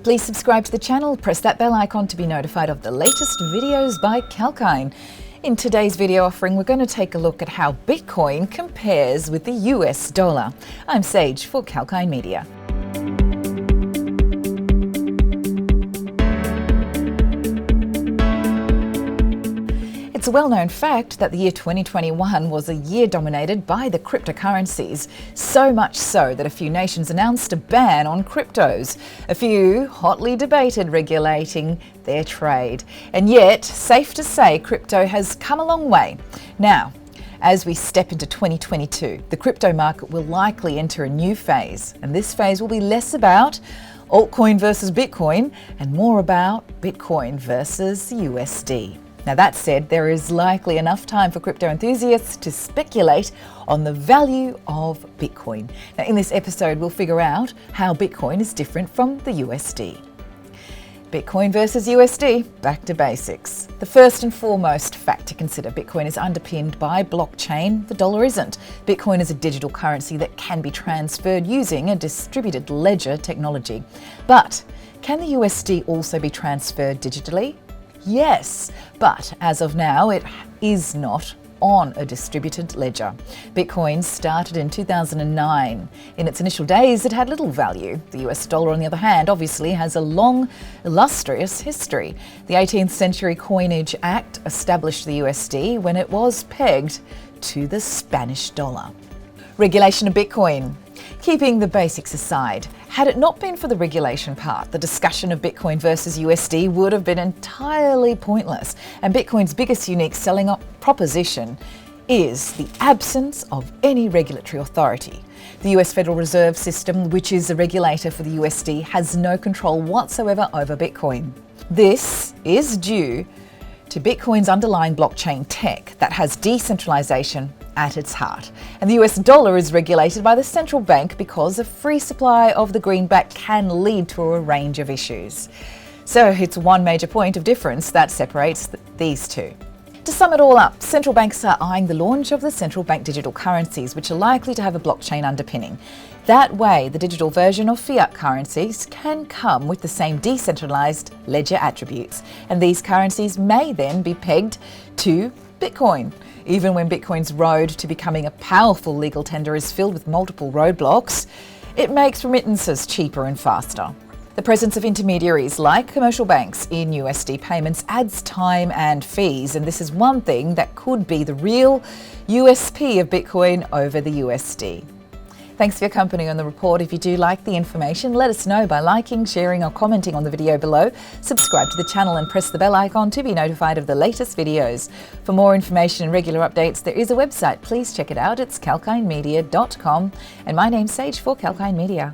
Please subscribe to the channel, press that bell icon to be notified of the latest videos by Kalkine. In today's video offering, we're going to take a look at how Bitcoin compares with the US dollar. I'm Sage for Kalkine Media. It's a well-known fact that the year 2021 was a year dominated by the cryptocurrencies, so much so that a few nations announced a ban on cryptos, a few hotly debated regulating their trade. And yet, safe to say, crypto has come a long way. Now, as we step into 2022, the crypto market will likely enter a new phase, and this phase will be less about altcoin versus Bitcoin and more about Bitcoin versus USD. Now that said, there is likely enough time for crypto enthusiasts to speculate on the value of Bitcoin. Now in this episode, we'll figure out how Bitcoin is different from the USD. Bitcoin versus USD, back to basics. The first and foremost fact to consider: Bitcoin is underpinned by blockchain, the dollar isn't. Bitcoin is a digital currency that can be transferred using a distributed ledger technology. But can the USD also be transferred digitally? Yes, but as of now, it is not on a distributed ledger. Bitcoin started in 2009. In its initial days, it had little value. The US dollar, on the other hand, obviously has a long, illustrious history. The 18th Century Coinage Act established the USD when it was pegged to the Spanish dollar. Regulation of Bitcoin. Keeping the basics aside, had it not been for the regulation part, the discussion of Bitcoin versus USD would have been entirely pointless. And Bitcoin's biggest unique selling proposition is the absence of any regulatory authority. The US Federal Reserve System, which is a regulator for the USD, has no control whatsoever over Bitcoin. This is due to Bitcoin's underlying blockchain tech that has decentralization at its heart. And the US dollar is regulated by the central bank because a free supply of the greenback can lead to a range of issues. So it's one major point of difference that separates these two. To sum it all up, central banks are eyeing the launch of the central bank digital currencies, which are likely to have a blockchain underpinning. That way, the digital version of fiat currencies can come with the same decentralized ledger attributes, and these currencies may then be pegged to Bitcoin. Even when Bitcoin's road to becoming a powerful legal tender is filled with multiple roadblocks, it makes remittances cheaper and faster. The presence of intermediaries like commercial banks in USD payments adds time and fees, and this is one thing that could be the real USP of Bitcoin over the USD. Thanks for your company on the report. If you do like the information, let us know by liking, sharing or commenting on the video below. Subscribe to the channel and press the bell icon to be notified of the latest videos. For more information and regular updates, there is a website. Please check it out. It's kalkinemedia.com. And my name's Sage for Kalkine Media.